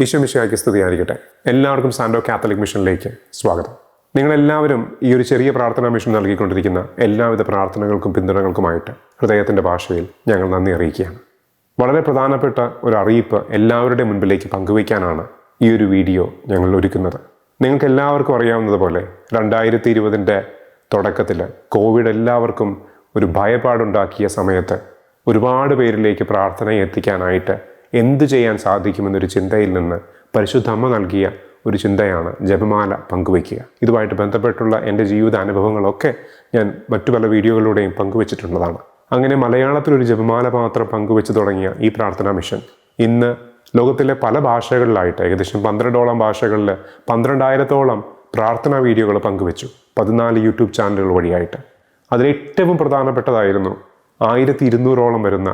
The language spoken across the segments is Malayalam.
ഈശോ മിശിഹായ്ക്ക് സ്തുതിയായിരിക്കട്ടെ. എല്ലാവർക്കും സാൻഡോ കാത്തലിക് മിഷനിലേക്ക് സ്വാഗതം. നിങ്ങളെല്ലാവരും ഈ ഒരു ചെറിയ പ്രാർത്ഥനാ മിഷൻ നൽകിക്കൊണ്ടിരിക്കുന്ന എല്ലാവിധ പ്രാർത്ഥനകൾക്കും പിന്തുണകൾക്കുമായിട്ട് ഹൃദയത്തിൻ്റെ ഭാഷയിൽ ഞങ്ങൾ നന്ദി അറിയിക്കുകയാണ്. വളരെ പ്രധാനപ്പെട്ട ഒരു അറിയിപ്പ് എല്ലാവരുടെ മുൻപിലേക്ക് പങ്കുവയ്ക്കാനാണ് ഈ ഒരു വീഡിയോ ഞങ്ങൾ ഒരുക്കുന്നത്. നിങ്ങൾക്ക് എല്ലാവർക്കും അറിയാവുന്നതുപോലെ 2020 തുടക്കത്തിൽ കോവിഡ് എല്ലാവർക്കും ഒരു ഭയപ്പാടുണ്ടാക്കിയ സമയത്ത് ഒരുപാട് പേരിലേക്ക് പ്രാർത്ഥനയെ എത്തിക്കാനായിട്ട് എന്തു ചെയ്യാൻ സാധിക്കുമെന്നൊരു ചിന്തയിൽ നിന്ന് പരിശുദ്ധ അമ്മ നൽകിയ ഒരു ചിന്തയാണ് ജപമാല പങ്കുവയ്ക്കുക. ഇതുമായിട്ട് ബന്ധപ്പെട്ടുള്ള എൻ്റെ ജീവിത അനുഭവങ്ങളൊക്കെ ഞാൻ മറ്റു പല വീഡിയോകളിലൂടെയും പങ്കുവച്ചിട്ടുള്ളതാണ്. അങ്ങനെ മലയാളത്തിലൊരു ജപമാല മാത്രം പങ്കുവെച്ച് തുടങ്ങിയ ഈ പ്രാർത്ഥനാ മിഷൻ ഇന്ന് ലോകത്തിലെ പല ഭാഷകളിലായിട്ട് ഏകദേശം 12ഓളം ഭാഷകളിൽ 12,000-ഓളം പ്രാർത്ഥനാ വീഡിയോകൾ പങ്കുവെച്ചു 14 യൂട്യൂബ് ചാനലുകൾ വഴിയായിട്ട്. അതിലേറ്റവും പ്രധാനപ്പെട്ടതായിരുന്നു 1200-ഓളം വരുന്ന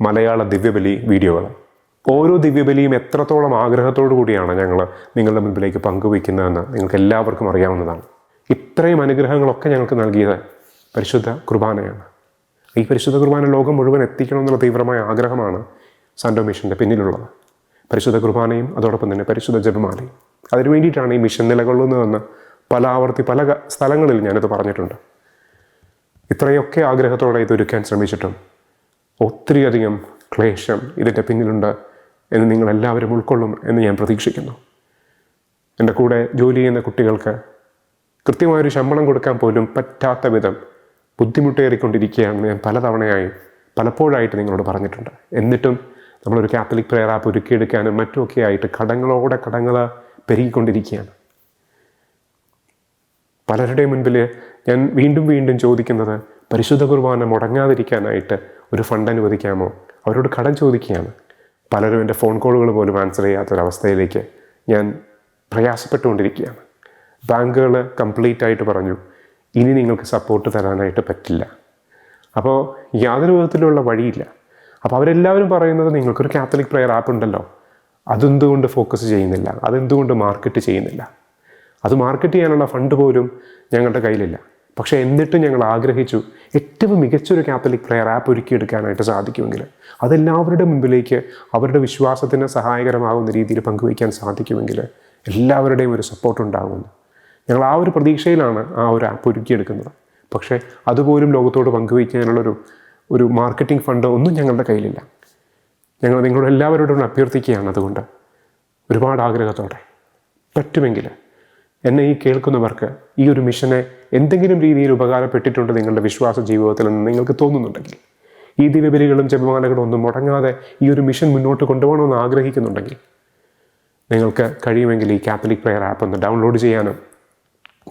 മലയാള ദിവ്യബലി വീഡിയോകൾ. ഓരോ ദിവ്യബലിയും എത്രത്തോളം ആഗ്രഹത്തോടു കൂടിയാണ് ഞങ്ങൾ നിങ്ങളുടെ മുൻപിലേക്ക് പങ്കുവയ്ക്കുന്നതെന്ന് നിങ്ങൾക്ക് എല്ലാവർക്കും അറിയാവുന്നതാണ്. ഇത്രയും അനുഗ്രഹങ്ങളൊക്കെ ഞങ്ങൾക്ക് നൽകിയത് പരിശുദ്ധ കുർബാനയാണ്. ഈ പരിശുദ്ധ കുർബാന ലോകം മുഴുവൻ എത്തിക്കണമെന്നുള്ള തീവ്രമായ ആഗ്രഹമാണ് സാൻഡോ മിഷൻ്റെ പിന്നിലുള്ളത്. പരിശുദ്ധ കുർബാനയും അതോടൊപ്പം തന്നെ പരിശുദ്ധ ജപമാലയും. അതിനു വേണ്ടിയിട്ടാണ് ഈ മിഷൻ നിലകൊള്ളുന്നതെന്ന് പല സ്ഥലങ്ങളിൽ ഞാനിത് പറഞ്ഞിട്ടുണ്ട്. ഇത്രയൊക്കെ ആഗ്രഹത്തോടെ ഇതൊരുക്കാൻ ശ്രമിച്ചിട്ടും ഒത്തിരിയധികം ക്ലേശം ഇതിൻ്റെ പിന്നിലുണ്ട് എന്ന് നിങ്ങളെല്ലാവരും ഉൾക്കൊള്ളും എന്ന് ഞാൻ പ്രതീക്ഷിക്കുന്നു. എൻ്റെ കൂടെ ജോലി ചെയ്യുന്ന കുട്ടികൾക്ക് കൃത്യമായൊരു ശമ്പളം കൊടുക്കാൻ പോലും പറ്റാത്ത വിധം ബുദ്ധിമുട്ടേറിക്കൊണ്ടിരിക്കുകയാണെന്ന് ഞാൻ പലപ്പോഴായിട്ട് നിങ്ങളോട് പറഞ്ഞിട്ടുണ്ട്. എന്നിട്ടും നമ്മളൊരു കാത്തലിക് പ്രെയർ ആപ്പ് ഒരുക്കിയെടുക്കാനും മറ്റുമൊക്കെ ആയിട്ട് കടങ്ങൾ പെരുകിക്കൊണ്ടിരിക്കുകയാണ്. പലരുടെയും മുൻപിൽ ഞാൻ വീണ്ടും ചോദിക്കുന്നത് പരിശുദ്ധ കുർബാന മുടങ്ങാതിരിക്കാനായിട്ട് ഒരു ഫണ്ട് അനുവദിക്കാമോ, അവരോട് കടം ചോദിക്കുകയാണ്. പലരും എൻ്റെ ഫോൺ കോളുകൾ പോലും ആൻസർ ചെയ്യാത്തൊരവസ്ഥയിലേക്ക് ഞാൻ പ്രയാസപ്പെട്ടുകൊണ്ടിരിക്കുകയാണ്. ബാങ്കുകൾ കംപ്ലീറ്റ് ആയിട്ട് പറഞ്ഞു ഇനി നിങ്ങൾക്ക് സപ്പോർട്ട് തരാനായിട്ട് പറ്റില്ല. അപ്പോൾ യാതൊരു വിധത്തിലുള്ള വഴിയില്ല. അപ്പോൾ അവരെല്ലാവരും പറയുന്നത് നിങ്ങൾക്കൊരു കാത്തലിക് പ്രെയർ ആപ്പ് ഉണ്ടല്ലോ, അതെന്തുകൊണ്ട് ഫോക്കസ് ചെയ്യുന്നില്ല, അതെന്തുകൊണ്ട് മാർക്കറ്റ് ചെയ്യുന്നില്ല. അത് മാർക്കറ്റ് ചെയ്യാനുള്ള ഫണ്ട് പോലും ഞങ്ങളുടെ കയ്യിലില്ല. പക്ഷേ എന്നിട്ടും ഞങ്ങൾ ആഗ്രഹിച്ചു ഏറ്റവും മികച്ചൊരു കാത്തലിക് പ്രെയർ ആപ്പ് ഒരുക്കിയെടുക്കാനായിട്ട് സാധിക്കുമെങ്കിൽ അതെല്ലാവരുടെ മുമ്പിലേക്ക് അവരുടെ വിശ്വാസത്തിന് സഹായകരമാകുന്ന രീതിയിൽ പങ്കുവയ്ക്കാൻ സാധിക്കുമെങ്കിൽ എല്ലാവരുടെയും ഒരു സപ്പോർട്ട് ഉണ്ടാകുമെന്ന് ഞങ്ങൾ ആ ഒരു പ്രതീക്ഷയിലാണ് ആ ഒരു ആപ്പ് ഒരുക്കിയെടുക്കുന്നത്. പക്ഷേ അതുപോലും ലോകത്തോട് പങ്കുവയ്ക്കാനുള്ളൊരു മാർക്കറ്റിംഗ് ഫണ്ട് ഒന്നും ഞങ്ങളുടെ കയ്യിലില്ല. ഞങ്ങൾ നിങ്ങളോട് എല്ലാവരോടും അഭ്യർത്ഥിക്കുകയാണ്. അതുകൊണ്ട് ഒരുപാട് ആഗ്രഹത്തോടെ പറ്റുമെങ്കിൽ എന്നെ ഈ കേൾക്കുന്നവർക്ക് ഈ ഒരു മിഷനെ എന്തെങ്കിലും രീതിയിൽ ഉപകാരപ്പെട്ടിട്ടുണ്ട് നിങ്ങളുടെ വിശ്വാസ ജീവിതത്തിൽ നിന്ന് നിങ്ങൾക്ക് തോന്നുന്നുണ്ടെങ്കിൽ, ഈ ദിവ്യബലികളും ജപമാലകളും ഒന്നും മുടങ്ങാതെ ഈ ഒരു മിഷൻ മുന്നോട്ട് കൊണ്ടുപോകണമെന്ന് ആഗ്രഹിക്കുന്നുണ്ടെങ്കിൽ നിങ്ങൾക്ക് കഴിയുമെങ്കിൽ ഈ കാത്തലിക് പ്രെയർ ആപ്പ് ഒന്ന് ഡൗൺലോഡ് ചെയ്യാനും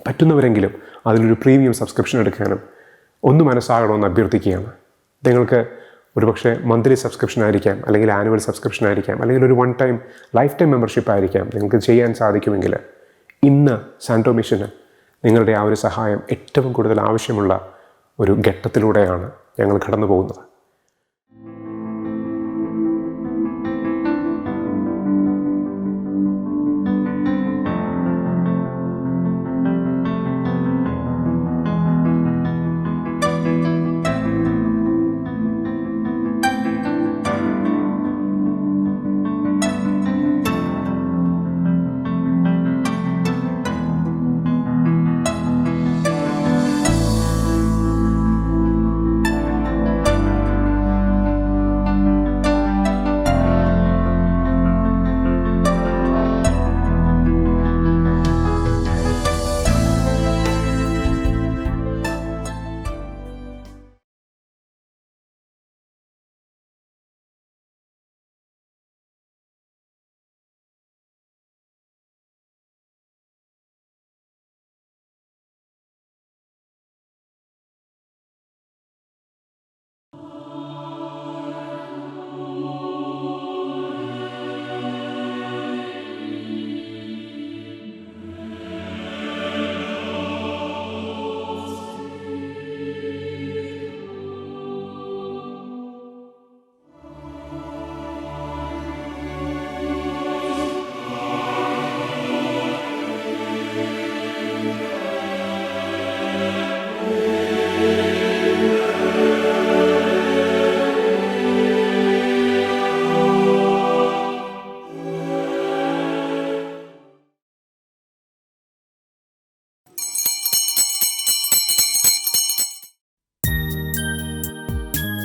പറ്റുന്നവരെങ്കിലും അതിലൊരു പ്രീമിയം സബ്സ്ക്രിപ്ഷൻ എടുക്കാനും ഒന്ന് മനസ്സാകണമെന്ന് അഭ്യർത്ഥിക്കുകയാണ്. നിങ്ങൾക്ക് ഒരുപക്ഷെ മന്ത്ലി സബ്സ്ക്രിപ്ഷൻ ആയിരിക്കാം, അല്ലെങ്കിൽ ആനുവൽ സബ്സ്ക്രിപ്ഷൻ ആയിരിക്കാം, അല്ലെങ്കിൽ ഒരു ലൈഫ് ടൈം മെമ്പർഷിപ്പ് ആയിരിക്കാം. നിങ്ങൾക്ക് ചെയ്യാൻ സാധിക്കുമെങ്കിൽ ഇന്ന് സാൻഡോ മിഷന് നിങ്ങളുടെ ആ ഒരു സഹായം ഏറ്റവും കൂടുതൽ ആവശ്യമുള്ള ഒരു ഘട്ടത്തിലൂടെയാണ് ഞങ്ങൾ കടന്നു പോകുന്നത്.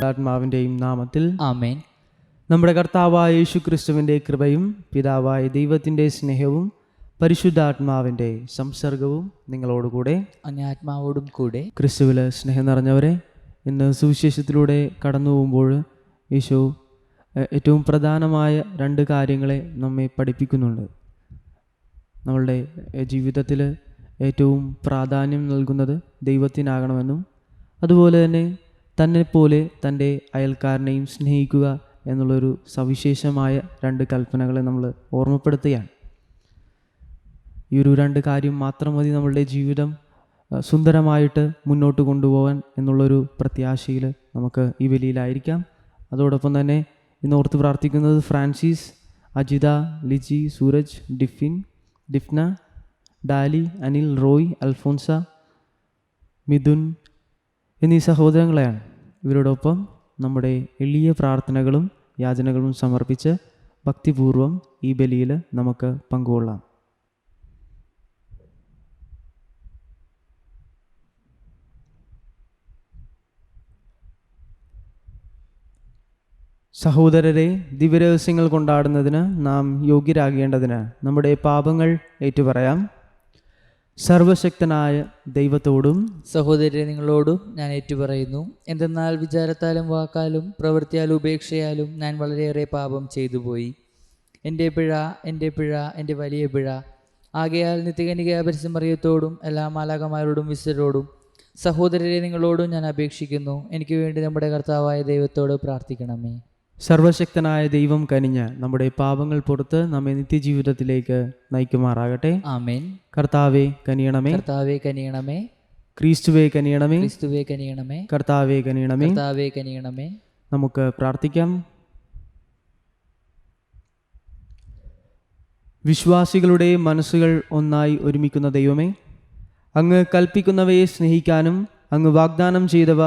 ആത്മാവിൻ്റെയും നാമത്തിൽ ആമേൻ. നമ്മുടെ കർത്താവായ യേശു ക്രിസ്തുവിൻ്റെ കൃപയും പിതാവായ ദൈവത്തിൻ്റെ സ്നേഹവും പരിശുദ്ധാത്മാവിൻ്റെ സംസർഗവും നിങ്ങളോടുകൂടെ അങ്ങേ ആത്മാവോടും കൂടെ. ക്രിസ്തുവിൽ സ്നേഹം നിറഞ്ഞവരെ, ഇന്ന് സുവിശേഷത്തിലൂടെ കടന്നു പോകുമ്പോൾ യേശു ഏറ്റവും പ്രധാനമായ 2 കാര്യങ്ങളെ നമ്മെ പഠിപ്പിക്കുന്നുണ്ട്. നമ്മളുടെ ജീവിതത്തിൽ ഏറ്റവും പ്രാധാന്യം നൽകുന്നത് ദൈവത്തിനാകണമെന്നും അതുപോലെ തന്നെ തന്നെപ്പോലെ തൻ്റെ അയൽക്കാരനെയും സ്നേഹിക്കുക എന്നുള്ളൊരു സവിശേഷമായ 2 കൽപ്പനകളെ നമ്മൾ ഓർമ്മപ്പെടുത്തുകയാണ്. ഈ ഒരു 2 കാര്യം മാത്രം മതി നമ്മളുടെ ജീവിതം സുന്ദരമായിട്ട് മുന്നോട്ട് കൊണ്ടുപോകാൻ എന്നുള്ളൊരു പ്രത്യാശയിൽ നമുക്ക് ഈ ബലിയിലായിരിക്കാം. അതോടൊപ്പം തന്നെ ഇന്ന് ഓർത്ത് പ്രാർത്ഥിക്കുന്നത് ഫ്രാൻസിസ്, അജിത, ലിജി, സൂരജ്, ഡിഫ്ന, ഡാലി, അനിൽ, റോയ്, അൽഫോൻസ, മിഥുൻ എന്നീ സഹോദരങ്ങളെയാണ്. ഇവരോടൊപ്പം നമ്മുടെ എളിയ പ്രാർത്ഥനകളും യാചനകളും സമർപ്പിച്ച് ഭക്തിപൂർവം ഈ ബലിയിൽ നമുക്ക് പങ്കുകൊള്ളാം. സഹോദരരെ, ദിവ്യരഹസ്യങ്ങൾ കൊണ്ടാടുന്നതിന് നാം യോഗ്യരാകേണ്ടതിന് നമ്മുടെ പാപങ്ങൾ ഏറ്റുപറയാം. സർവശക്തനായ ദൈവത്തോടും സഹോദരരെ, നിങ്ങളോടും ഞാൻ ഏറ്റുപറയുന്നു. എന്തെന്നാൽ വിചാരത്താലും വാക്കാലും പ്രവൃത്തിയാലും ഉപേക്ഷയാലും ഞാൻ വളരെയേറെ പാപം ചെയ്തുപോയി. എൻ്റെ പിഴ, എൻ്റെ വലിയ പിഴ. ആകയാൽ നിത്യകന്യക പരിശുദ്ധമറിയത്തോടും എല്ലാ മാലാഖമാരോടും വിശുദ്ധരോടും സഹോദരരെ നിങ്ങളോടും ഞാൻ അപേക്ഷിക്കുന്നു, എനിക്ക് വേണ്ടി നമ്മുടെ കർത്താവായ ദൈവത്തോട് പ്രാർത്ഥിക്കണമേ. സർവശക്തനായ ദൈവം കനിഞ്ഞ് നമ്മുടെ പാപങ്ങൾ പുറത്ത് നമ്മെ നിത്യജീവിതത്തിലേക്ക് നയിക്കുമാറാകട്ടെ. ആമേൻ. കർത്താവേ കനിയണമേ. കർത്താവേ കനിയണമേ. ക്രിസ്തുവേ കനിയണമേ. ക്രിസ്തുവേ കനിയണമേ. കർത്താവേ കനിയണമേ. കർത്താവേ കനിയണമേ. നമുക്ക് പ്രാർത്ഥിക്കാം. വിശ്വാസികളുടെ മനസ്സുകൾ ഒന്നായി ഒരുമിക്കുന്ന ദൈവമേ, അങ്ങ് കൽപ്പിക്കുന്നവയെ സ്നേഹിക്കാനും അങ്ങ് വാഗ്ദാനം ചെയ്തവ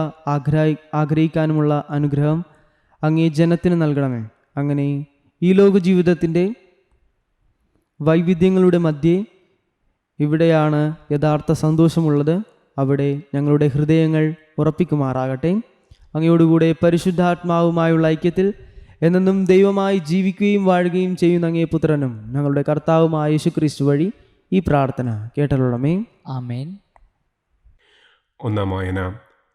ആഗ്രഹിക്കാനുമുള്ള അനുഗ്രഹം അങ്ങേ ജനത്തിന് നൽകണമേ. അങ്ങനെ ഈ ലോക ജീവിതത്തിൻ്റെ വൈവിധ്യങ്ങളുടെ മധ്യേ ഇവിടെയാണ് യഥാർത്ഥ സന്തോഷമുള്ളത്. അവിടെ ഞങ്ങളുടെ ഹൃദയങ്ങൾ ഉറപ്പിക്കുമാറാകട്ടെ. അങ്ങയോടുകൂടെ പരിശുദ്ധാത്മാവുമായുള്ള ഐക്യത്തിൽ എന്നെന്നും ദൈവമായി ജീവിക്കുകയും വാഴുകയും ചെയ്യുന്ന അങ്ങേ പുത്രനും ഞങ്ങളുടെ കർത്താവുമായ യേശുക്രിസ്തു വഴി ഈ പ്രാർത്ഥന കേട്ടരുളണമേ. ആമേൻ. ഒന്നാം വായന.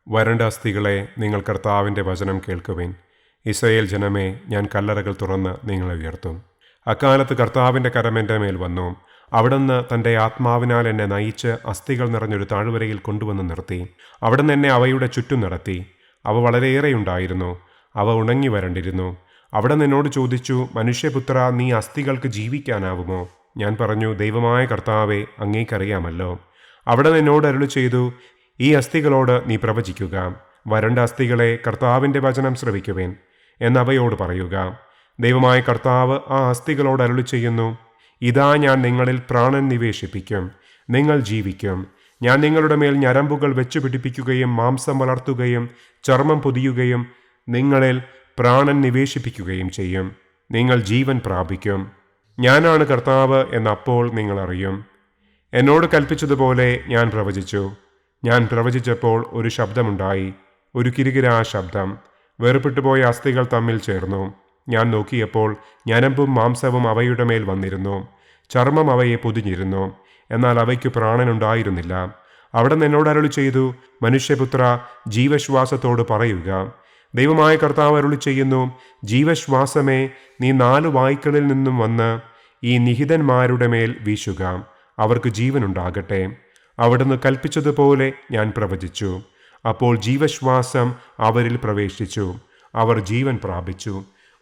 വരണ്ട അസ്ഥികളെ, നിങ്ങൾ കർത്താവിൻ്റെ വചനം കേൾക്കുവിൻ. ഇസ്രായേൽ ജനമേ, ഞാൻ കല്ലറകൾ തുറന്ന് നിങ്ങളെ ഉയർത്തും. അക്കാലത്ത് കർത്താവിൻ്റെ കരം എൻ്റെ മേൽ വന്നു. അവിടുന്ന് തൻ്റെ ആത്മാവിനാൽ എന്നെ നയിച്ച് അസ്ഥികൾ നിറഞ്ഞൊരു താഴ്വരയിൽ കൊണ്ടുവന്ന് നിർത്തി. അവിടുന്ന് എന്നെ അവയുടെ ചുറ്റും നടത്തി. അവ വളരെയേറെയുണ്ടായിരുന്നു. അവ ഉണങ്ങി വരണ്ടിരുന്നു. അവിടുന്ന് എന്നോട് ചോദിച്ചു, മനുഷ്യപുത്ര, നീ അസ്ഥികൾക്ക് ജീവിക്കാനാവുമോ? ഞാൻ പറഞ്ഞു, ദൈവമായ കർത്താവേ, അങ്ങേക്കറിയാമല്ലോ. അവിടുന്ന് എന്നോട് അരുളി ചെയ്തു, ഈ അസ്ഥികളോട് നീ പ്രവചിക്കുക. വരണ്ട അസ്ഥികളെ, കർത്താവിൻ്റെ വചനം ശ്രവിക്കുവേൻ എന്നവയോട് പറയുക. ദൈവമായ കർത്താവ് ആ അസ്ഥികളോട് അരുളി ചെയ്യുന്നു, ഇതാ ഞാൻ നിങ്ങളിൽ പ്രാണൻ നിവേശിപ്പിക്കും. നിങ്ങൾ ജീവിക്കും. ഞാൻ നിങ്ങളുടെ മേൽ ഞരമ്പുകൾ വെച്ചു പിടിപ്പിക്കുകയും മാംസം വളർത്തുകയും ചർമ്മം പൊതിയുകയും നിങ്ങളിൽ പ്രാണൻ നിവേശിപ്പിക്കുകയും ചെയ്യും. നിങ്ങൾ ജീവൻ പ്രാപിക്കും. ഞാനാണ് കർത്താവ് എന്നപ്പോൾ നിങ്ങൾ അറിയും. എന്നോട് കൽപ്പിച്ചതുപോലെ ഞാൻ പ്രവചിച്ചു. ഞാൻ പ്രവചിച്ചപ്പോൾ ഒരു ശബ്ദമുണ്ടായി, ഒരു കിരുകിരാ ശബ്ദം. വേർപെട്ടുപോയ അസ്ഥികൾ തമ്മിൽ ചേർന്നു. ഞാൻ നോക്കിയപ്പോൾ ഞരമ്പും മാംസവും അവയുടെ മേൽ വന്നിരുന്നു. ചർമ്മം അവയെ പൊതിഞ്ഞിരുന്നു, എന്നാൽ അവയ്ക്ക് പ്രാണനുണ്ടായിരുന്നില്ല. അവിടുന്ന് എന്നോട് അരുളി ചെയ്തു, മനുഷ്യപുത്ര, ജീവശ്വാസത്തോട് പറയുക. ദൈവമായ കർത്താവ് അരുളി ചെയ്യുന്നു, ജീവശ്വാസമേ, നീ 4 വായ്ക്കളിൽ നിന്നും വന്ന് ഈ നിഹിതന്മാരുടെ മേൽ വീശുക. അവർക്ക് ജീവനുണ്ടാകട്ടെ. അവിടുന്ന് കൽപ്പിച്ചതുപോലെ ഞാൻ പ്രവചിച്ചു. അപ്പോൾ ജീവശ്വാസം അവരിൽ പ്രവേശിച്ചു. അവർ ജീവൻ പ്രാപിച്ചു.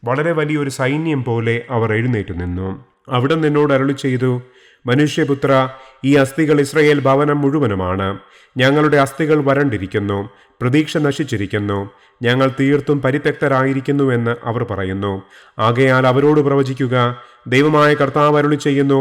വളരെ വലിയൊരു സൈന്യം പോലെ അവർ എഴുന്നേറ്റു നിന്നു. അവിടുന്ന് എന്നോട് അരുളി ചെയ്തു, മനുഷ്യപുത്ര, ഈ അസ്ഥികൾ ഇസ്രായേൽ ഭവനം മുഴുവനുമാണ്. ഞങ്ങളുടെ അസ്ഥികൾ വരണ്ടിരിക്കുന്നു, പ്രതീക്ഷ നശിച്ചിരിക്കുന്നു, ഞങ്ങൾ തീർത്തും പരിത്യക്തരായിരിക്കുന്നുവെന്ന് അവർ പറയുന്നു. ആകയാൽ അവരോട് പ്രവചിക്കുക, ദൈവമായ കർത്താവ് അരുളി ചെയ്യുന്നു,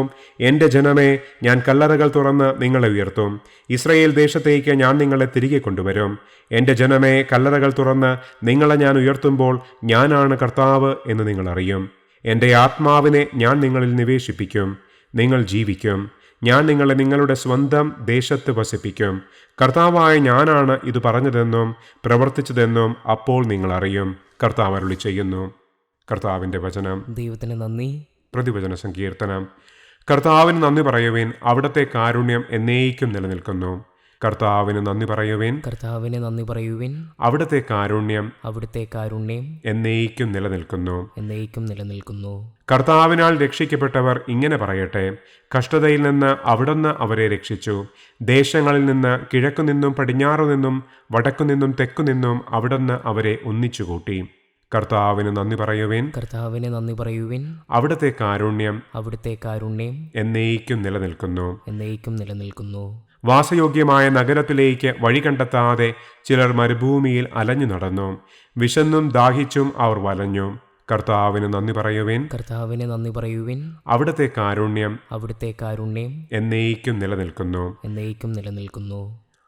എൻ്റെ ജനമേ, ഞാൻ കല്ലറകൾ തുറന്ന് നിങ്ങളെ ഉയർത്തും. ഇസ്രായേൽ ദേശത്തേക്ക് ഞാൻ നിങ്ങളെ തിരികെ കൊണ്ടുവരും. എൻ്റെ ജനമേ, കല്ലറകൾ തുറന്ന് നിങ്ങളെ ഞാൻ ഉയർത്തുമ്പോൾ ഞാനാണ് കർത്താവ് എന്ന് നിങ്ങൾ അറിയും. എൻ്റെ ആത്മാവിനെ ഞാൻ നിങ്ങളിൽ നിവേശിപ്പിക്കും. നിങ്ങൾ ജീവിക്കും. ഞാൻ നിങ്ങളെ നിങ്ങളുടെ സ്വന്തം ദേശത്ത് വസിപ്പിക്കും. കർത്താവായ ഞാനാണ് ഇത് പറഞ്ഞതെന്നും പ്രവർത്തിച്ചതെന്നും അപ്പോൾ നിങ്ങൾ അറിയും. കർത്താവ് അരുളി ചെയ്യുന്നു. കർത്താവിൻ്റെ വചനം. ദൈവത്തിന് നന്ദി. പ്രതിവചന സങ്കീർത്തനം. കർത്താവിന് നന്ദി പറയുവിൻ, അവിടുത്തെ കാരുണ്യം എന്നേക്കും നിലനിൽക്കുന്നു. കർത്താവിന് നന്ദി പറയുവിൻ, കർത്താവിന് നന്ദി പറയുവിൻ, അവിടുത്തെ കാരുണ്യം അവിടുത്തെ കാരുണ്യം എന്നേക്കും നിലനിൽക്കുന്നു. എന്നേക്കും നിലനിൽക്കുന്നു. കർത്താവിനാൽ രക്ഷിക്കപ്പെട്ടവർ ഇങ്ങനെ പറയട്ടെ, കഷ്ടതയിൽ നിന്ന് അവിടുന്ന് അവരെ രക്ഷിച്ചു. ദേശങ്ങളിൽ നിന്ന് കിഴക്കുനിന്നും പടിഞ്ഞാറുനിന്നും വടക്കുനിന്നും തെക്കുനിന്നും അവിടുന്ന് അവരെ ഒന്നിച്ചുകൂട്ടി. കർത്താവിന് നന്ദി പറയുവിൻ, കർത്താവിന് നന്ദി പറയുവിൻ, അവിടുത്തെ കാരുണ്യം അവിടുത്തെ കാരുണ്യം എന്നേക്കും നിലനിൽക്കുന്നു. എന്നേക്കും നിലനിൽക്കുന്നു. വാസയോഗ്യമായ നഗരത്തിലേക്ക് വഴി കണ്ടെത്താതെ ചിലർ മരുഭൂമിയിൽ അലഞ്ഞു നടന്നു. വിശന്നും ദാഹിച്ചും അവർ വലഞ്ഞു. കർത്താവിന് നന്ദി പറയുവിൻ, കർത്താവിന് നന്ദി പറയുവിൻ, അവിടുത്തെ കാരുണ്യം അവിടുത്തെ കാരുണ്യം എന്നേക്കും നിലനിൽക്കുന്നു. എന്നേക്കും നിലനിൽക്കുന്നു.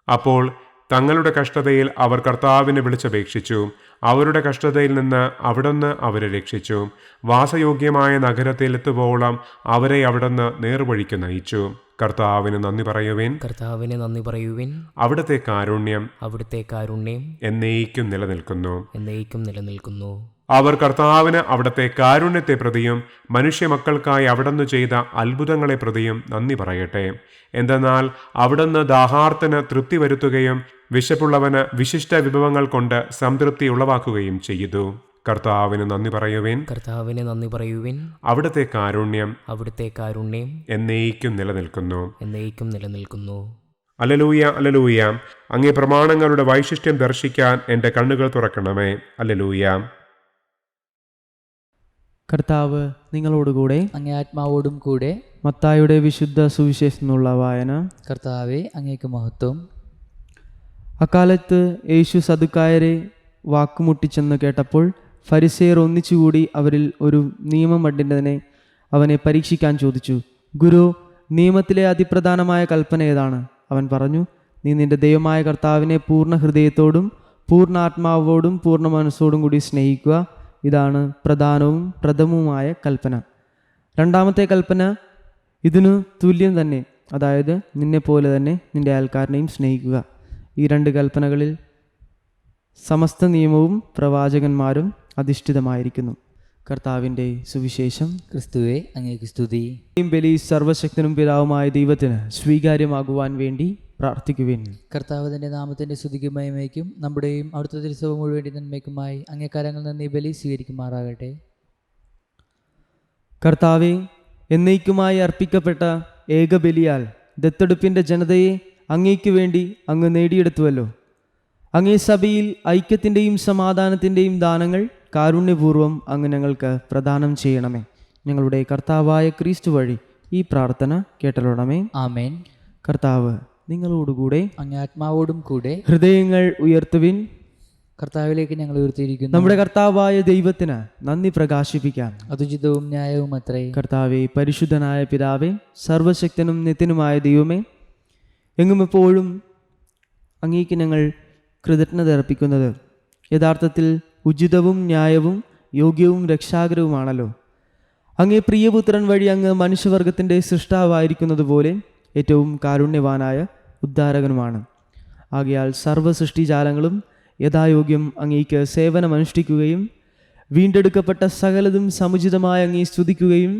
അപ്പോൾ തങ്ങളുടെ കഷ്ടതയിൽ അവർ കർത്താവിനെ വിളിച്ചപേക്ഷിച്ചു. അവരുടെ കഷ്ടതയിൽ നിന്ന് അവിടുന്ന് അവരെ രക്ഷിച്ചു. വാസയോഗ്യമായ നഗരത്തിലെത്തുവോളം അവരെ അവിടുന്ന് നേർവഴിക്ക് നയിച്ചു. കർത്താവിന് നന്ദി പറയുവിൻ, കർത്താവിന് നന്ദി പറയുവിൻ, അവിടുത്തെ കാരുണ്യം അവിടുത്തെ കാരുണ്യം എന്നേക്കും നിലനിൽക്കുന്നു. എന്നേക്കും നിലനിൽക്കുന്നു. അവർ കർത്താവിന് അവിടുത്തെ കാരുണ്യത്തെ പ്രതിയും മനുഷ്യമക്കൾക്കായി അവിടുന്ന് ചെയ്ത അത്ഭുതങ്ങളെ പ്രതിയും നന്ദി പറയട്ടെ. എന്തെന്നാൽ അവിടുന്ന് ദാഹാർത്തിന് തൃപ്തി വരുത്തുകയും വിശപ്പുള്ളവന് വിശിഷ്ട വിഭവങ്ങൾ കൊണ്ട് സംതൃപ്തി ഉളവാക്കുകയും ചെയ്തു. കർത്താവിന് നന്ദി പറയുവിൻ, കർത്താവിന് നന്ദി പറയുവിൻ, അവിടുത്തെ കാരുണ്യം അവിടുത്തെ കാരുണ്യം എന്നേക്കും നിലനിൽക്കുന്നു. എന്നേക്കും നിലനിൽക്കുന്നു. Alleluia, alleluia. അങ്ങേ പ്രമാണങ്ങളുടെ വൈശിഷ്ട്യം ദർശിക്കാൻ എൻ്റെ കണ്ണുകൾ തുറക്കണമേ. അല്ലലൂയ. കർത്താവ് നിങ്ങളോടുകൂടെ. അങ്ങേ ആത്മാവോടും കൂടെ. മത്തായിയുടെ വിശുദ്ധ സുവിശേഷം എന്നുള്ള വായന. കർത്താവെ, അങ്ങേക്ക് മഹത്വം. അക്കാലത്ത് യേശു സദുക്കായരെ വാക്കുമുട്ടിച്ചെന്ന് കേട്ടപ്പോൾ ഫരിസേയർ ഒന്നിച്ചുകൂടി അവരിൽ ഒരു നിയമപണ്ഡിതനെ അവനെ പരീക്ഷിക്കാൻ ചോദിച്ചു. ഗുരു, നിയമത്തിലെ അതിപ്രധാനമായ കൽപ്പന ഏതാണ്? അവൻ പറഞ്ഞു, നീ നിന്റെ ദൈവമായ കർത്താവിനെ പൂർണ്ണ ഹൃദയത്തോടും പൂർണ്ണ ആത്മാവോടും പൂർണ്ണ മനസ്സോടും കൂടി സ്നേഹിക്കുക. ഇതാണ് പ്രധാനവും പ്രഥമവുമായ കൽപ്പന. രണ്ടാമത്തെ കൽപ്പന ഇതിനു തുല്യം തന്നെ, അതായത് നിന്നെപ്പോലെ തന്നെ നിന്റെ അയൽക്കാരനെയും സ്നേഹിക്കുക. ഈ രണ്ട് കൽപ്പനകളിൽ സമസ്ത നിയമവും പ്രവാചകന്മാരും അധിഷ്ഠിതമായിരിക്കുന്നു. കർത്താവിൻ്റെ സുവിശേഷം. ക്രിസ്തുവെ, അങ്ങേക്ക് സ്തുതി. ബലി സർവശക്തനും പിതാവുമായ ദൈവത്തിന് സ്വീകാര്യമാകുവാൻ വേണ്ടി പ്രാർത്ഥിക്കുവിൻ. കർത്താവ് തന്റെ നാമത്തിന്റെ സ്തുതിക്കും മഹിമയ്ക്കും നമ്മുടെയും അവിടുത്തെ തിരുസഭ മുഴുവൻ നന്മയ്ക്കുമായി അങ്ങേ കരങ്ങളിൽ നിന്ന് ഈ ബലി സ്വീകരിക്കുമാറാകട്ടെ. കർത്താവെ, എന്നേക്കുമായി അർപ്പിക്കപ്പെട്ട ഏകബലിയാൽ ദത്തെടുപ്പിൻ്റെ ജനതയെ അങ്ങേക്ക് വേണ്ടി അങ്ങ് നേടിയെടുത്തുവല്ലോ. അങ്ങേ സഭയിൽ ഐക്യത്തിൻ്റെയും സമാധാനത്തിൻ്റെയും ദാനങ്ങൾ കാരുണ്യപൂർവ്വം അങ്ങ് ഞങ്ങൾക്ക് പ്രദാനം ചെയ്യണമേ. ഞങ്ങളുടെ കർത്താവായ ക്രിസ്തു വഴി ഈ പ്രാർത്ഥന കേട്ടലോണമേ. ആമേൻ. കർത്താവ് നിങ്ങളോടുകൂടെ. അങ്ങേ ആത്മാവോടും കൂടെ. ഹൃദയങ്ങൾ ഉയർത്തുവിൻ. കർത്താവിലേക്ക് ഞങ്ങൾ ഉയർത്തിയിരിക്കുന്നു. നമ്മുടെ കർത്താവായ ദൈവത്തിന് നന്ദി പ്രകാശിപ്പിക്കാം. അതുചിതവും ന്യായവും അത്രേ. കർത്താവെ, പരിശുദ്ധനായ പിതാവേ, സർവശക്തനും നിത്യനുമായ ദൈവമേ, എങ്ങും എപ്പോഴും അങ്ങേക്ക് ഞങ്ങൾ കൃതജ്ഞത അർപ്പിക്കുന്നത് യഥാർത്ഥത്തിൽ ഉചിതവും ന്യായവും യോഗ്യവും രക്ഷാകരവുമാണല്ലോ. അങ്ങേ പ്രിയപുത്രൻ വഴി അങ്ങ് മനുഷ്യവർഗത്തിൻ്റെ സൃഷ്ടാവായിരിക്കുന്നത് പോലെ ഏറ്റവും കാരുണ്യവാനായ ഉദ്ധാരകനുമാണ്. ആകയാൽ സർവ്വസൃഷ്ടിജാലങ്ങളും യഥായോഗ്യം അങ്ങേക്ക് സേവനമനുഷ്ഠിക്കുകയും വീണ്ടെടുക്കപ്പെട്ട സകലതും സമുചിതമായി അങ്ങേ സ്തുതിക്കുകയും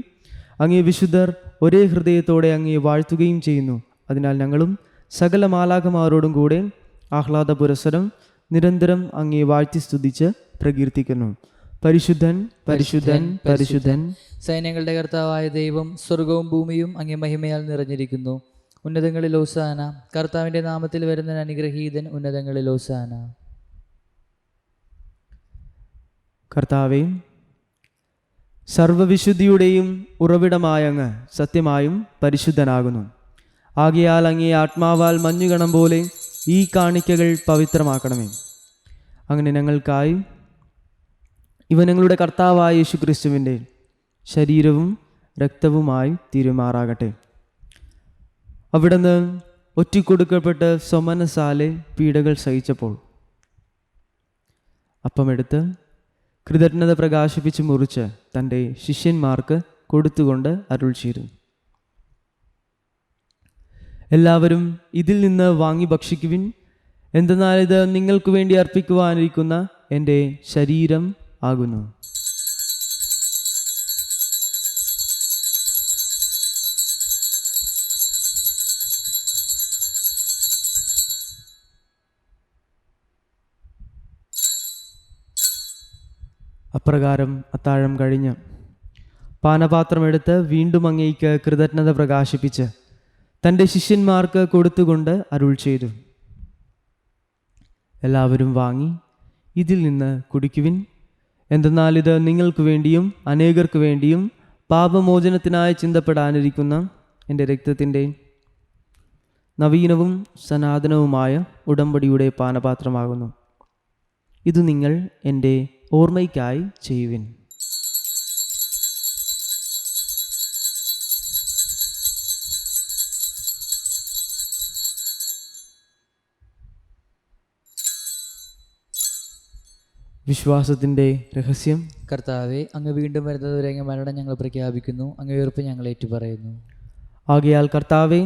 അങ്ങേ വിശുദ്ധർ ഒരേ ഹൃദയത്തോടെ അങ്ങേ വാഴ്ത്തുകയും ചെയ്യുന്നു. അതിനാൽ ഞങ്ങളും സകല മാലാഖമാരോടും കൂടെ ആഹ്ലാദ പുരസ്സരം നിരന്തരം അങ്ങേ വാഴ്ത്തി സ്തുതിച്ച് പ്രകീർത്തിക്കുന്നു. പരിശുദ്ധൻ, പരിശുദ്ധൻ, പരിശുദ്ധൻ. സൈന്യങ്ങളുടെ കർത്താവായ ദൈവം സ്വർഗവും ഭൂമിയും അങ്ങേ മഹിമയാൽ നിറഞ്ഞിരിക്കുന്നു. ഉന്നതങ്ങളിൽ ഓസാന. കർത്താവിൻ്റെ നാമത്തിൽ വരുന്ന അനുഗ്രഹീതൻ. ഉന്നതങ്ങളിൽ ഓസാന. കർത്താവേ, സർവവിശുദ്ധിയുടെയും ഉറവിടമായ അങ്ങ് സത്യമായും പരിശുദ്ധനാകുന്നു. ആകയാൽ അങ്ങേ ആത്മാവാൽ മഞ്ഞുകണം പോലെ ഈ കാണിക്കകൾ പവിത്രമാക്കണമേ. അങ്ങനെ ഞങ്ങൾക്കായി ഇവ ഞങ്ങളുടെ കർത്താവായ യേശുക്രിസ്തുവിൻ്റെ ശരീരവും രക്തവുമായി തീരുമാറാകട്ടെ. അവിടുന്ന് ഒറ്റിക്കൊടുക്കപ്പെട്ട് സ്വമനസാലെ പീഡകൾ സഹിച്ചപ്പോൾ അപ്പമെടുത്ത് കൃതജ്ഞത പ്രകാശിപ്പിച്ച് മുറിച്ച് തൻ്റെ ശിഷ്യന്മാർക്ക് കൊടുത്തുകൊണ്ട് അരുൾ ചെയ്തു. എല്ലാവരും ഇതിൽ നിന്ന് വാങ്ങി ഭക്ഷിക്കുവിൻ. എന്തെന്നാൽ ഇത് നിങ്ങൾക്ക് വേണ്ടി അർപ്പിക്കുവാനിരിക്കുന്ന എൻ്റെ ശരീരം ആകുന്നു. അപ്രകാരം അത്താഴം കഴിഞ്ഞ് പാനപാത്രമെടുത്ത് വീണ്ടും അങ്ങേക്ക് കൃതജ്ഞത പ്രകാശിപ്പിച്ച് തൻ്റെ ശിഷ്യന്മാർക്ക് കൊടുത്തുകൊണ്ട് അരുൾ ചെയ്തു, എല്ലാവരും വാങ്ങി ഇതിൽ നിന്ന് കുടിക്കുവിൻ. എന്തെന്നാൽ ഇത് നിങ്ങൾക്ക് വേണ്ടിയും അനേകർക്ക് വേണ്ടിയും പാപമോചനത്തിനായി ചിന്തപ്പെടാനിരിക്കുന്ന എൻ്റെ രക്തത്തിൻ്റെ നവീനവും സനാതനവുമായ ഉടമ്പടിയുടെ പാനപാത്രമാകുന്നു. ഇത് നിങ്ങൾ എൻ്റെ ഓർമ്മയ്ക്കായി ചെയ്യുവിൻ. വിശ്വാസത്തിൻ്റെ രഹസ്യം. കർത്താവെ, അങ്ങ് വീണ്ടും വരുന്നതുവരെ അങ്ങ് മരണം ഞങ്ങൾ പ്രഖ്യാപിക്കുന്നു, അങ്ങ് ഉയർപ്പ് ഞങ്ങൾ ഏറ്റുപറയുന്നു. ആകയാൽ കർത്താവെ,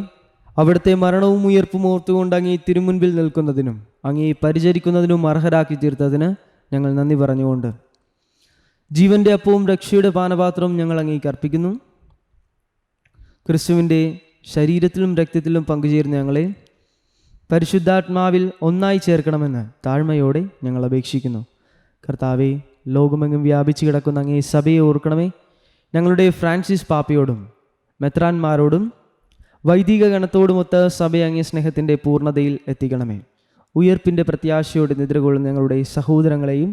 അവിടുത്തെ മരണവും ഉയർപ്പും ഓർത്തുകൊണ്ട് അങ്ങേ തിരുമുൻപിൽ നിൽക്കുന്നതിനും അങ്ങേ പരിചരിക്കുന്നതിനും അർഹരാക്കി തീർത്തതിന് ഞങ്ങൾ നന്ദി പറഞ്ഞുകൊണ്ട് ജീവന്റെ അപ്പവും രക്ഷയുടെ പാനപാത്രവും ഞങ്ങൾ അങ്ങേക്ക് അർപ്പിക്കുന്നു. ക്രിസ്തുവിൻ്റെ ശരീരത്തിലും രക്തത്തിലും പങ്കുചേർന്ന് ഞങ്ങളെ പരിശുദ്ധാത്മാവിൽ ഒന്നായി ചേർക്കണമെന്ന് താഴ്മയോടെ ഞങ്ങൾ അപേക്ഷിക്കുന്നു. കർത്താവെ, ലോകമെങ്ങും വ്യാപിച്ചു കിടക്കുന്ന അങ്ങേ സഭയെ ഓർക്കണമേ. ഞങ്ങളുടെ ഫ്രാൻസിസ് പാപ്പയോടും മെത്രാന്മാരോടും വൈദിക ഗണത്തോടുമൊത്ത് സഭയെ അങ്ങേ സ്നേഹത്തിൻ്റെ പൂർണ്ണതയിൽ എത്തിക്കണമേ. ഉയർപ്പിൻ്റെ പ്രത്യാശയോടെ നിദ്രകൊള്ളുന്ന ഞങ്ങളുടെ സഹോദരങ്ങളെയും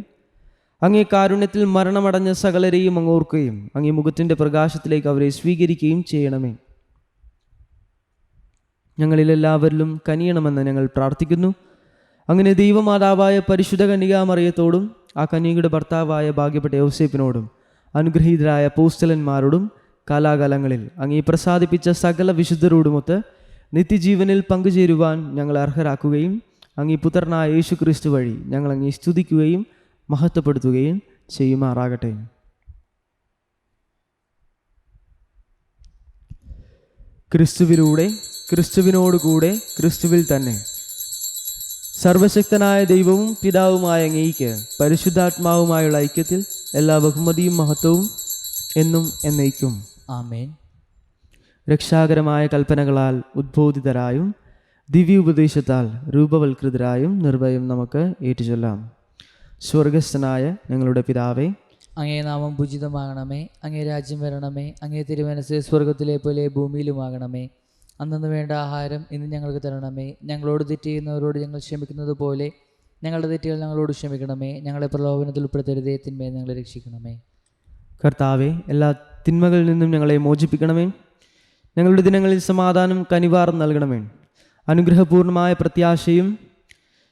അങ്ങേ കാരുണ്യത്തിൽ മരണമടഞ്ഞ സകലരെയും അങ്ങ് ഓർക്കുകയും അങ്ങേ മുഖത്തിൻ്റെ പ്രകാശത്തിലേക്ക് അവരെ സ്വീകരിക്കുകയും ചെയ്യണമേ. ഞങ്ങളിലെല്ലാവരിലും കനിയണമെന്ന് ഞങ്ങൾ പ്രാർത്ഥിക്കുന്നു. അങ്ങനെ ദൈവമാതാവായ പരിശുദ്ധ കന്യകാമറിയത്തോടും ആ കന്യകയുടെ ഭർത്താവായ ഭാഗ്യപ്പെട്ട യൗസേപ്പിനോടും അനുഗ്രഹീതരായ അപ്പോസ്തലന്മാരോടും കാലാകാലങ്ങളിൽ അങ്ങേ പ്രസാദിപ്പിച്ച സകല വിശുദ്ധരോടുമൊത്ത് നിത്യജീവനിൽ പങ്കുചേരുവാൻ ഞങ്ങളെ അർഹരാക്കുകയും അങ്ങേ പുത്രനായ യേശു ക്രിസ്തു വഴി ഞങ്ങൾ അങ്ങേ സ്തുതിക്കുകയും മഹത്വപ്പെടുത്തുകയും ചെയ്യുമാറാകട്ടെ. ക്രിസ്തുവിലൂടെ, ക്രിസ്തുവിനോടുകൂടെ, ക്രിസ്തുവിൽ തന്നെ സർവശക്തനായ ദൈവവും പിതാവുമായ അങ്ങേയ്ക്ക് പരിശുദ്ധാത്മാവുമായുള്ള ഐക്യത്തിൽ എല്ലാ ബഹുമതിയും മഹത്വവും എന്നും എന്നേക്കും ആമേൻ. രക്ഷാകരമായ കൽപ്പനകളാൽ ഉദ്ബോധിതരായും ദിവ്യ ഉപദേശത്താൽ രൂപവൽകൃതരായും നിർഭയം നമുക്ക് ഏറ്റുചൊല്ലാം. സ്വർഗസ്ഥനായ ഞങ്ങളുടെ പിതാവേ, അങ്ങേ നാമം പൂജിതമാകണമേ. അങ്ങേ രാജ്യം വരണമേ. അങ്ങേ തിരുമനസ്സ് സ്വർഗത്തിലെ പോലെ ഭൂമിയിലുമാകണമേ. അന്നു വേണ്ട ആഹാരം ഇന്ന് ഞങ്ങൾക്ക് തരണമേ. ഞങ്ങളോട് തെറ്റ് ചെയ്യുന്നവരോട് ഞങ്ങൾ ക്ഷമിക്കുന്നത് പോലെ ഞങ്ങളുടെ തെറ്റുകൾ ഞങ്ങളോട് ക്ഷമിക്കണമേ. ഞങ്ങളെ പ്രലോഭനത്തിൽ ഉൾപ്പെടുത്തരുതേ, തിന്മയെ ഞങ്ങളെ രക്ഷിക്കണമേ. കർത്താവെ, എല്ലാ തിന്മകളിൽ നിന്നും ഞങ്ങളെ മോചിപ്പിക്കണമേ. ഞങ്ങളുടെ ദിനങ്ങളിൽ സമാധാനം കനിവാർ നൽകണമേ. അനുഗ്രഹപൂർണമായ പ്രത്യാശയും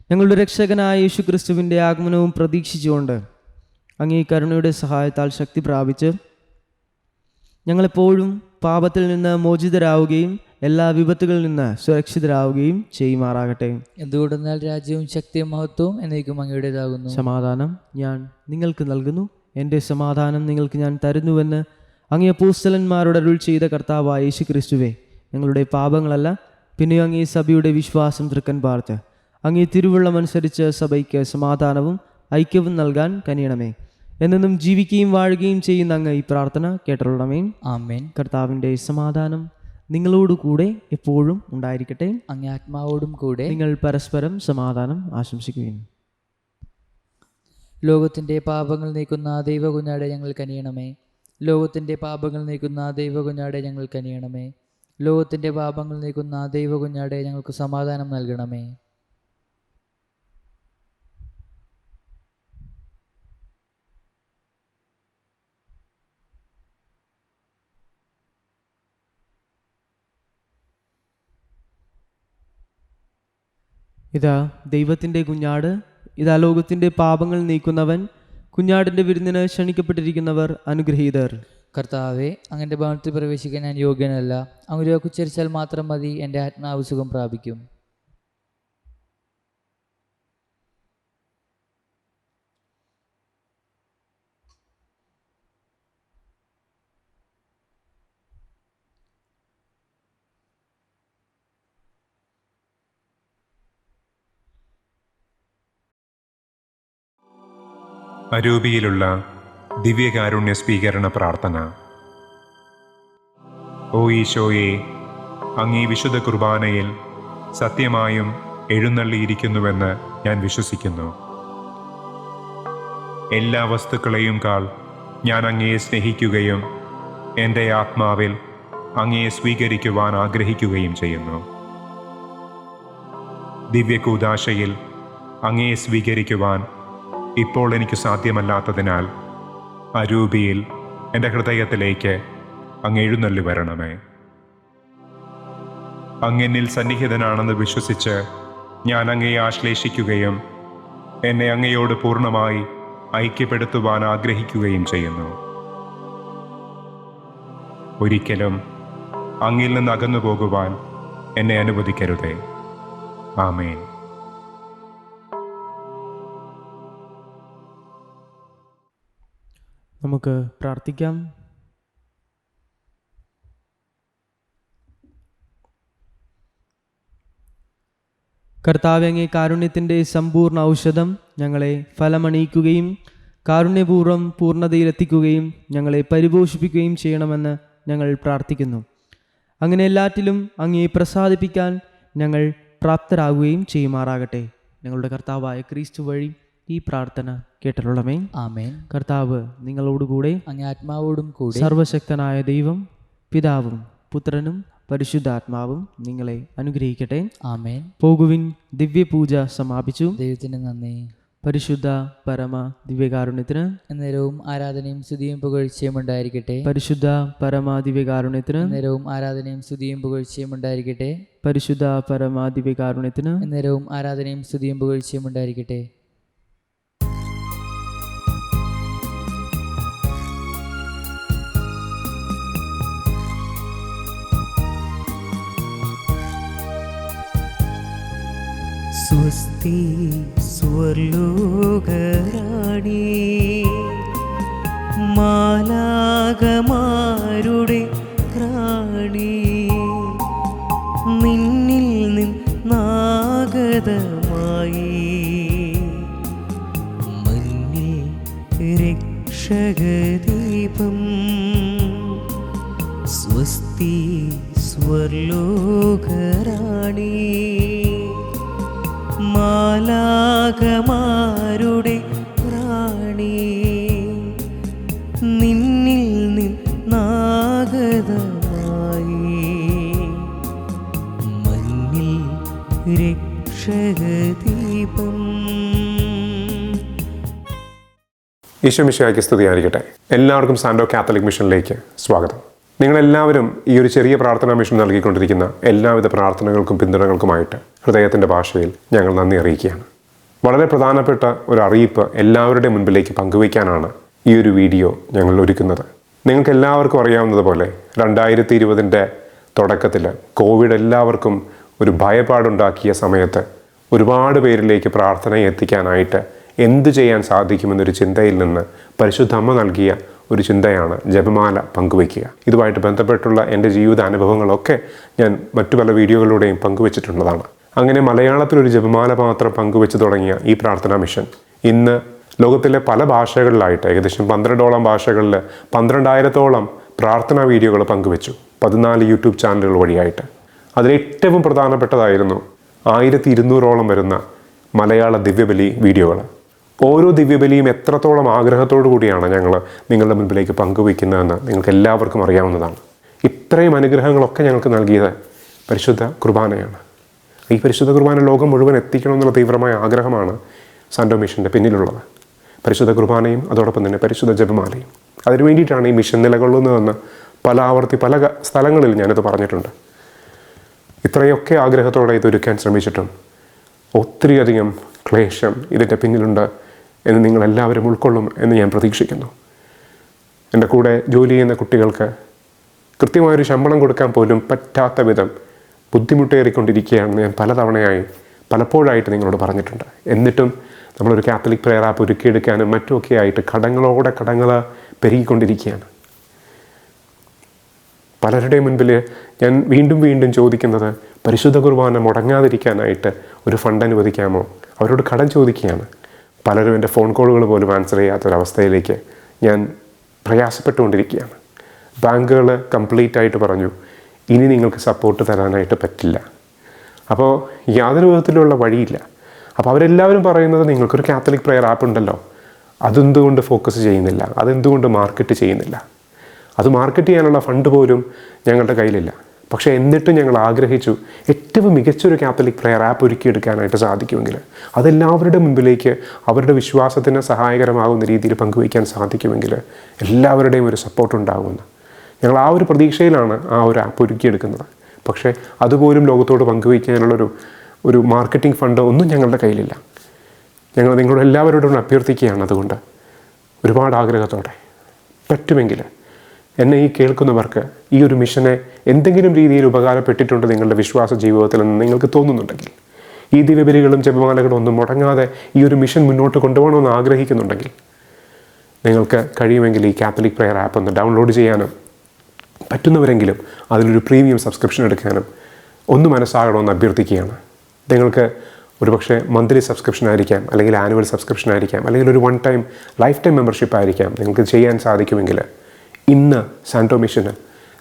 ഞങ്ങളുടെ രക്ഷകനായ യേശു ക്രിസ്തുവിൻ്റെ ആഗമനവും പ്രതീക്ഷിച്ചുകൊണ്ട് അങ്ങേ കരുണയുടെ സഹായത്താൽ ശക്തി പ്രാപിച്ച് ഞങ്ങളെപ്പോഴും പാപത്തിൽ നിന്ന് മോചിതരാവുകയും എല്ലാ വിപത്തുകളിൽ നിന്ന് സുരക്ഷിതരാവുകയും ചെയ്യുമാറാകട്ടെ. എന്തുകൊണ്ടെന്നാൽ രാജ്യവും ശക്തിയും മഹത്വവും എന്നേക്കും അങ്ങയുടേതാകുന്നു. സമാധാനം ഞാൻ നിങ്ങൾക്ക് നൽകുന്നു, എൻ്റെ സമാധാനം നിങ്ങൾക്ക് ഞാൻ തരുന്നുവെന്ന് അങ്ങേ അപ്പോസ്തലന്മാരോട് അരുൾ ചെയ്ത കർത്താവായ യേശു ക്രിസ്തുവേ, ഞങ്ങളുടെ പാപങ്ങളല്ല പിന്നെയും അങ്ങേ സഭയുടെ വിശ്വാസം തൃക്കൻ പാർത്ത് അങ്ങേ തിരുവുള്ളമനുസരിച്ച് സഭയ്ക്ക് സമാധാനവും ഐക്യവും നൽകാൻ കനിയണമേ. എന്നെന്നും ജീവിക്കുകയും വാഴുകയും ചെയ്യുന്ന അങ്ങ് ഈ പ്രാർത്ഥന കേട്ടൊള്ളണമേ. ആമേൻ. കർത്താവിൻ്റെ സമാധാനം നിങ്ങളോടുകൂടെ എപ്പോഴും ഉണ്ടായിരിക്കട്ടെ. അങ്ങേ ആത്മാവോടും കൂടെ. നിങ്ങൾ പരസ്പരം സമാധാനം ആശംസിക്കുകയും. ലോകത്തിൻ്റെ പാപങ്ങൾ നീക്കുന്ന ദൈവകുഞ്ഞാടെ ഞങ്ങൾ കനിയണമേ. ലോകത്തിൻ്റെ പാപങ്ങൾ നീക്കുന്ന ദൈവകുഞ്ഞാടെ ഞങ്ങൾ കനിയണമേ. ലോകത്തിൻ്റെ പാപങ്ങൾ നീക്കുന്ന ദൈവകുഞ്ഞാടെ ഞങ്ങൾക്ക് സമാധാനം നൽകണമേ. ഇതാ ദൈവത്തിൻ്റെ കുഞ്ഞാട്, ഇതാ ലോകത്തിൻ്റെ പാപങ്ങൾ നീക്കുന്നവൻ. കുഞ്ഞാടിൻ്റെ വിരുന്നിന് ക്ഷണിക്കപ്പെട്ടിരിക്കുന്നവർ അനുഗ്രഹീതർ. കർത്താവെ, അങ്ങൻ്റെ ഭവനത്തിൽ പ്രവേശിക്കാൻ ഞാൻ യോഗ്യനല്ല. അങ്ങ് ഉച്ചരിച്ചാൽ മാത്രം മതി, എൻ്റെ ആത്മാവ് സുഖം പ്രാപിക്കും. അരൂപിയിലുള്ള ദിവ്യകാരുണ്യ സ്വീകരണ പ്രാർത്ഥന. ഓ ഈശോയെ, അങ്ങീ വിശുദ്ധ കുർബാനയിൽ സത്യമായും എഴുന്നള്ളിയിരിക്കുന്നുവെന്ന് ഞാൻ വിശ്വസിക്കുന്നു. എല്ലാ വസ്തുക്കളെയും കാൾ ഞാൻ അങ്ങയെ സ്നേഹിക്കുകയും എൻ്റെ ആത്മാവിൽ അങ്ങയെ സ്വീകരിക്കുവാൻ ആഗ്രഹിക്കുകയും ചെയ്യുന്നു. ദിവ്യകൂദാശയിൽ അങ്ങയെ സ്വീകരിക്കുവാൻ ഇപ്പോൾ എനിക്ക് സാധ്യമല്ലാത്തതിനാൽ അരൂപിയിൽ എൻ്റെ ഹൃദയത്തിലേക്ക് അങ്ങ് എഴുന്നള്ളി വരണമേ. അങ്ങെന്നിൽ സന്നിഹിതനാണെന്ന് വിശ്വസിച്ച് ഞാൻ അങ്ങയെ ആശ്ലേഷിക്കുകയും എന്നെ അങ്ങയോട് പൂർണ്ണമായി ഐക്യപ്പെടുത്തുവാൻ ആഗ്രഹിക്കുകയും ചെയ്യുന്നു. ഒരിക്കലും അങ്ങിൽ നിന്ന് അകന്നു പോകുവാൻ എന്നെ അനുവദിക്കരുതേ. ആമേൻ. നമുക്ക് പ്രാർത്ഥിക്കാം. കർത്താവേ, അങ്ങേ കാരുണ്യത്തിൻ്റെ സമ്പൂർണ്ണ ഔഷധം ഞങ്ങളെ ഫലമണിയിക്കുകയും കാരുണ്യപൂർവ്വം പൂർണ്ണതയിലെത്തിക്കുകയും ഞങ്ങളെ പരിപോഷിപ്പിക്കുകയും ചെയ്യണമെന്ന് ഞങ്ങൾ പ്രാർത്ഥിക്കുന്നു. അങ്ങനെ എല്ലാറ്റിലും അങ്ങേ പ്രസാദിപ്പിക്കാൻ ഞങ്ങൾ പ്രാപ്തരാകുകയും ചെയ്യുമാറാകട്ടെ. ഞങ്ങളുടെ കർത്താവായ ക്രിസ്തു വഴി ഈ പ്രാർത്ഥന കേട്ടരുളമേ. ആമേൻ. കർത്താവ് നിങ്ങളോടുകൂടെ, അങ്ങേ ആത്മാവോടും കൂടെ. സർവശക്തനായ ദൈവം പിതാവും പുത്രനും പരിശുദ്ധാത്മാവും നിങ്ങളെ അനുഗ്രഹിക്കട്ടെ. ആമേൻ. പോകുവിൻ, ദിവ്യപൂജ സമാപിച്ചു. ദൈവത്തിന് നന്ദി. പരിശുദ്ധ പരമ ദിവ്യകാരുണ്യത്തിന് എന്നേരവും ആരാധനയും സ്തുതിയും പുകഴ്ചയും ഉണ്ടായിരിക്കട്ടെ. പരിശുദ്ധ പരമ ദിവ്യകാരുണ്യത്തിന് എന്നേരവും ആരാധനയും സ്തുതിയും പുകഴ്ചയും ഉണ്ടായിരിക്കട്ടെ. പരിശുദ്ധ പരമ ദിവ്യകാരുണ്യത്തിന് എന്നേരവും ആരാധനയും സ്തുതിയും പുകഴ്ചയും ഉണ്ടായിരിക്കട്ടെ. സ്വസ്തി സ്വർലോകരാണി, മാലാകമാരുടെ റാണി, നിന്നിൽ നിന്നാഗതമായി മന്നിൽ രക്ഷകദീപം. സ്വസ്തി സ്വർലോകരാണി, മാലാകമാരുടെ റാണി, നിന്നിൽ നിന്നാഗതമായി മന്നിൽ രക്ഷകദീപം. ഈശോ മിശിഹായ്ക്ക് സ്തുതിയായിരിക്കട്ടെ. എല്ലാവർക്കും സാൻഡോ കാത്തലിക് മിഷനിലേക്ക് സ്വാഗതം. നിങ്ങളെല്ലാവരും ഈ ഒരു ചെറിയ പ്രാർത്ഥനാ മിഷൻ നൽകിക്കൊണ്ടിരിക്കുന്ന എല്ലാവിധ പ്രാർത്ഥനകൾക്കും പിന്തുണകൾക്കുമായിട്ട് ഹൃദയത്തിൻ്റെ ഭാഷയിൽ ഞങ്ങൾ നന്ദി അറിയിക്കുകയാണ്. വളരെ പ്രധാനപ്പെട്ട ഒരു അറിയിപ്പ് എല്ലാവരുടെയും മുൻപിലേക്ക് പങ്കുവയ്ക്കാനാണ് ഈ ഒരു വീഡിയോ ഞങ്ങൾ ഒരുക്കുന്നത്. നിങ്ങൾക്ക് എല്ലാവർക്കും അറിയാവുന്നതുപോലെ 2020 തുടക്കത്തിൽ കോവിഡ് എല്ലാവർക്കും ഒരു ഭയപ്പാടുണ്ടാക്കിയ സമയത്ത് ഒരുപാട് പേരിലേക്ക് പ്രാർത്ഥനയെ എത്തിക്കാനായിട്ട് എന്ത് ചെയ്യാൻ സാധിക്കുമെന്നൊരു ചിന്തയിൽ നിന്ന് പരിശുദ്ധ അമ്മ നൽകിയ ഒരു ചിന്തയാണ് ജപമാല പങ്കുവയ്ക്കുക. ഇതുമായിട്ട് ബന്ധപ്പെട്ടുള്ള എൻ്റെ ജീവിത അനുഭവങ്ങളൊക്കെ ഞാൻ മറ്റു പല വീഡിയോകളിലൂടെയും പങ്കുവച്ചിട്ടുള്ളതാണ്. അങ്ങനെ മലയാളത്തിലൊരു ജപമാല മാത്രം പങ്കുവെച്ച് തുടങ്ങിയ ഈ പ്രാർത്ഥനാ മിഷൻ ഇന്ന് ലോകത്തിലെ പല ഭാഷകളിലായിട്ട് ഏകദേശം 12ഓളം ഭാഷകളിൽ 12,000-ഓളം പ്രാർത്ഥനാ വീഡിയോകൾ പങ്കുവെച്ചു 14 യൂട്യൂബ് ചാനലുകൾ വഴിയായിട്ട്. അതിലേറ്റവും പ്രധാനപ്പെട്ടതായിരുന്നു 1200-ഓളം വരുന്ന മലയാള ദിവ്യബലി വീഡിയോകൾ. ഓരോ ദിവ്യബലിയും എത്രത്തോളം ആഗ്രഹത്തോടു കൂടിയാണ് ഞങ്ങൾ നിങ്ങളുടെ മുൻപിലേക്ക് പങ്കുവയ്ക്കുന്നതെന്ന് നിങ്ങൾക്ക് എല്ലാവർക്കും അറിയാവുന്നതാണ്. ഇത്രയും അനുഗ്രഹങ്ങളൊക്കെ ഞങ്ങൾക്ക് നൽകിയത് പരിശുദ്ധ കുർബാനയാണ്. ഈ പരിശുദ്ധ കുർബാന ലോകം മുഴുവൻ എത്തിക്കണമെന്നുള്ള തീവ്രമായ ആഗ്രഹമാണ് സാൻഡോ മിഷൻ്റെ പിന്നിലുള്ളത്. പരിശുദ്ധ കുർബാനയും അതോടൊപ്പം തന്നെ പരിശുദ്ധ ജപമാലയും. അതിനു വേണ്ടിയിട്ടാണ് ഈ മിഷൻ നിലകൊള്ളുന്നതെന്ന് പല ആവർത്തി പല സ്ഥലങ്ങളിൽ ഞാനിത് പറഞ്ഞിട്ടുണ്ട്. ഇത്രയൊക്കെ ആഗ്രഹത്തോടെ ഇതൊരുക്കാൻ ശ്രമിച്ചിട്ടും ഒത്തിരിയധികം ക്ലേശം ഇതിൻ്റെ പിന്നിലുണ്ട് എന്ന് നിങ്ങളെല്ലാവരും ഉൾക്കൊള്ളും എന്ന് ഞാൻ പ്രതീക്ഷിക്കുന്നു. എൻ്റെ കൂടെ ജോലി ചെയ്യുന്ന കുട്ടികൾക്ക് കൃത്യമായൊരു ശമ്പളം കൊടുക്കാൻ പോലും പറ്റാത്ത വിധം ബുദ്ധിമുട്ടേറിക്കൊണ്ടിരിക്കുകയാണെന്ന് ഞാൻ പലപ്പോഴായിട്ട് നിങ്ങളോട് പറഞ്ഞിട്ടുണ്ട്. എന്നിട്ടും നമ്മളൊരു കാത്തലിക് പ്രെയർ ആപ്പ് ഒരുക്കിയെടുക്കാനും മറ്റുമൊക്കെ ആയിട്ട് കടങ്ങളോടെ കടങ്ങൾ പെരുകിക്കൊണ്ടിരിക്കുകയാണ്. പലരുടെയും മുൻപിൽ ഞാൻ വീണ്ടും ചോദിക്കുന്നത് പരിശുദ്ധ കുർബാന മുടങ്ങാതിരിക്കാനായിട്ട് ഒരു ഫണ്ട് അനുവദിക്കാമോ? അവരോട് കടം ചോദിക്കുകയാണ്. പലരും എൻ്റെ ഫോൺ കോളുകൾ പോലും ആൻസർ ചെയ്യാത്തൊരവസ്ഥയിലേക്ക് ഞാൻ പ്രയാസപ്പെട്ടുകൊണ്ടിരിക്കുകയാണ്. ബാങ്കുകൾ കംപ്ലീറ്റ് ആയിട്ട് പറഞ്ഞു ഇനി നിങ്ങൾക്ക് സപ്പോർട്ട് തരാനായിട്ട് പറ്റില്ല. അപ്പോൾ യാതൊരു വിധത്തിലുള്ള വഴിയില്ല. അപ്പോൾ അവരെല്ലാവരും പറയുന്നത് നിങ്ങൾക്കൊരു കാത്തലിക് പ്രെയർ ആപ്പ് ഉണ്ടല്ലോ, അതെന്തുകൊണ്ട് ഫോക്കസ് ചെയ്യുന്നില്ല, അതെന്തുകൊണ്ട് മാർക്കറ്റ് ചെയ്യുന്നില്ല. അത് മാർക്കറ്റ് ചെയ്യാനുള്ള ഫണ്ട് പോലും ഞങ്ങളുടെ കയ്യിലില്ല. പക്ഷേ എന്നിട്ടും ഞങ്ങൾ ആഗ്രഹിച്ചു ഏറ്റവും മികച്ചൊരു കാത്തലിക് പ്രെയർ ആപ്പ് ഒരുക്കിയെടുക്കാനായിട്ട് സാധിക്കുമെങ്കിൽ, അതെല്ലാവരുടെ മുമ്പിലേക്ക് അവരുടെ വിശ്വാസത്തിന് സഹായകരമാകുന്ന രീതിയിൽ പങ്കുവയ്ക്കാൻ സാധിക്കുമെങ്കിൽ എല്ലാവരുടെയും ഒരു സപ്പോർട്ട് ഉണ്ടാകുമെന്ന് ഞങ്ങൾ ആ ഒരു പ്രതീക്ഷയിലാണ് ആ ഒരു ആപ്പ് ഒരുക്കിയെടുക്കുന്നത്. പക്ഷേ അതുപോലും ലോകത്തോട് പങ്കുവയ്ക്കാനുള്ളൊരു മാർക്കറ്റിംഗ് ഫണ്ട് ഒന്നും ഞങ്ങളുടെ കയ്യിലില്ല. ഞങ്ങൾ നിങ്ങളോട് എല്ലാവരോടും അഭ്യർത്ഥിക്കുകയാണ്. അതുകൊണ്ട് ഒരുപാട് ആഗ്രഹത്തോടെ പറ്റുമെങ്കിൽ എന്നെ ഈ കേൾക്കുന്നവർക്ക് ഈ ഒരു മിഷനെ എന്തെങ്കിലും രീതിയിൽ ഉപകാരപ്പെട്ടിട്ടുണ്ട് നിങ്ങളുടെ വിശ്വാസ ജീവിതത്തിൽ എന്ന് നിങ്ങൾക്ക് തോന്നുന്നുണ്ടെങ്കിൽ, ഈ ദിവ്യബലികളും ജപമാലകളും ഒന്നും മുടങ്ങാതെ ഈ ഒരു മിഷൻ മുന്നോട്ട് കൊണ്ടുപോകണമെന്ന് ആഗ്രഹിക്കുന്നുണ്ടെങ്കിൽ, നിങ്ങൾക്ക് കഴിയുമെങ്കിൽ ഈ കാത്തലിക് പ്രെയർ ആപ്പ് ഒന്ന് ഡൗൺലോഡ് ചെയ്യാനും പറ്റുന്നവരെങ്കിലും അതിലൊരു പ്രീമിയം സബ്സ്ക്രിപ്ഷൻ എടുക്കാനും ഒന്ന് മനസ്സാകണമെന്ന് അഭ്യർത്ഥിക്കുകയാണ്. നിങ്ങൾക്ക് ഒരുപക്ഷെ മന്ത്ലി സബ്സ്ക്രിപ്ഷൻ ആയിരിക്കാം, അല്ലെങ്കിൽ ആനുവൽ സബ്സ്ക്രിപ്ഷൻ ആയിരിക്കാം, അല്ലെങ്കിൽ ഒരു ലൈഫ് ടൈം മെമ്പർഷിപ്പ് ആയിരിക്കാം. നിങ്ങൾക്ക് ചെയ്യാൻ സാധിക്കുമെങ്കിൽ ഇന്ന് സാന്റോ മിഷന്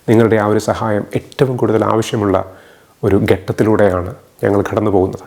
നിങ്ങളുടെ ആ ഒരു സഹായം ഏറ്റവും കൂടുതൽ ആവശ്യമുള്ള ഒരു ഘട്ടത്തിലൂടെയാണ് ഞങ്ങൾ കടന്നു പോകുന്നത്.